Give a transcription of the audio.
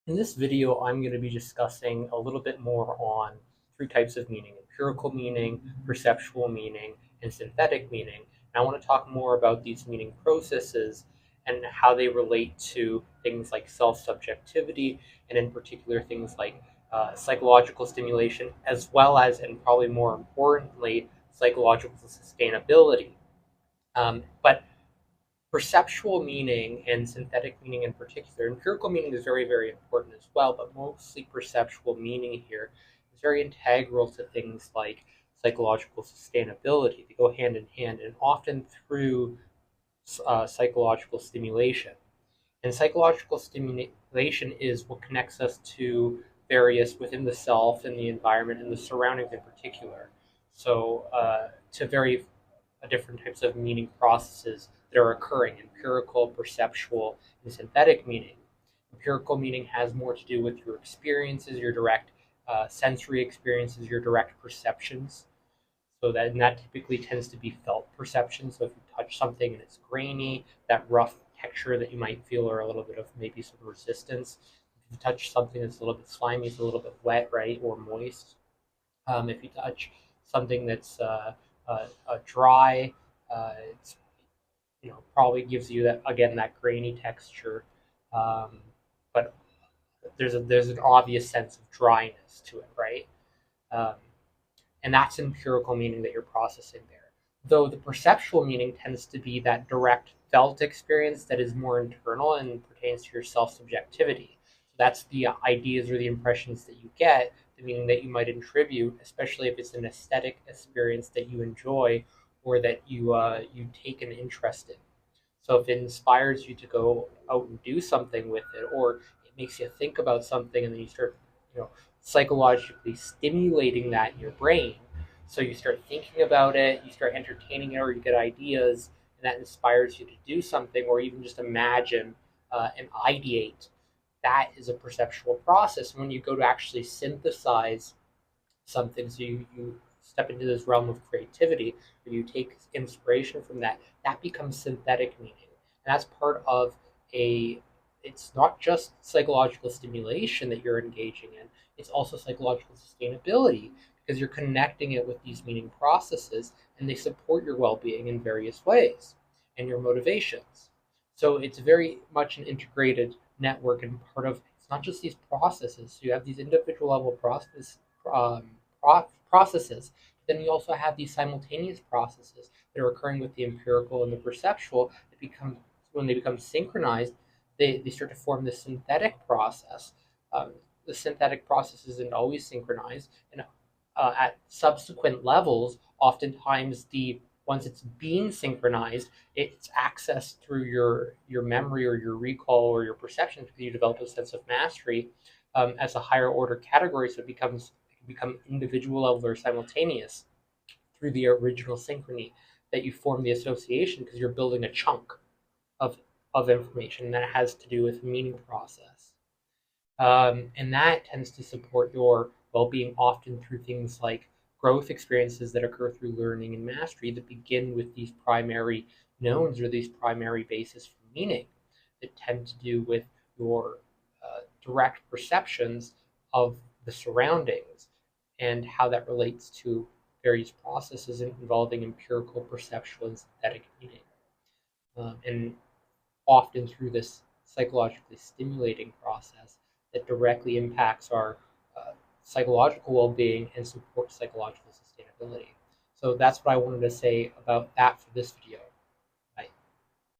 In this video, I'm going to be discussing a little bit more on three types of meaning: empirical meaning, perceptual meaning, and synthetic meaning. And I want to talk more about these meaning processes and how they relate to things like self-subjectivity, and in particular things like psychological stimulation, as well as, and probably more importantly, psychological sustainability. But perceptual meaning and synthetic meaning in particular, empirical meaning is very, very important as well, but mostly perceptual meaning here is very integral to things like psychological sustainability. They go hand in hand and often through psychological stimulation. And psychological stimulation is what connects us to various within the self and the environment and the surroundings in particular. So, to very different types of meaning processes that are occurring: empirical, perceptual, and synthetic meaning. Empirical meaning has more to do with your experiences, your direct sensory experiences, your direct perceptions. And that typically tends to be felt perception. So if you touch something and it's grainy, that rough texture that you might feel, or a little bit of maybe some resistance. If you touch something that's a little bit slimy, it's a little bit wet, right, or moist. If you touch something that's dry, it's probably gives you that, again, that grainy texture. Um, but there's an obvious sense of dryness to it, right? Um, and that's empirical meaning that you're processing there. Though the perceptual meaning tends to be that direct felt experience that is more internal and pertains to your self-subjectivity. So that's the ideas or the impressions that you get, the meaning that you might attribute, especially if it's an aesthetic experience that you enjoy or that you take an interest in. So if it inspires you to go out and do something with it, or it makes you think about something, and then you start, you know, psychologically stimulating that in your brain. So you start thinking about it, you start entertaining it, or you get ideas, and that inspires you to do something, or even just imagine and ideate. That is a perceptual process. When you go to actually synthesize something, so you step into this realm of creativity, or you take inspiration from that, that becomes synthetic meaning. And that's part of a, it's not just psychological stimulation that you're engaging in, it's also psychological sustainability, because you're connecting it with these meaning processes, and they support your well-being in various ways and your motivations. So it's very much an integrated network, and part of, it's not just these processes. So you have these individual level um, processes. Then you also have these simultaneous processes that are occurring with the empirical and the perceptual that become, when they become synchronized, they start to form this synthetic process. Um, the synthetic process isn't always synchronized, and at subsequent levels, oftentimes the once it's being synchronized, it's accessed through your memory or your recall or your perception, because you develop a sense of mastery as a higher order category. So it can become individual level or simultaneous through the original synchrony that you form the association, because you're building a chunk of information that has to do with meaning process. And that tends to support your well-being often through things like growth experiences that occur through learning and mastery that begin with these primary knowns, or these primary bases for meaning, that tend to do with your direct perceptions of the surroundings and how that relates to various processes involving empirical, perceptual, and synthetic meaning. And often through this psychologically stimulating process that directly impacts our psychological well-being and supports psychological sustainability. So that's what I wanted to say about that for this video.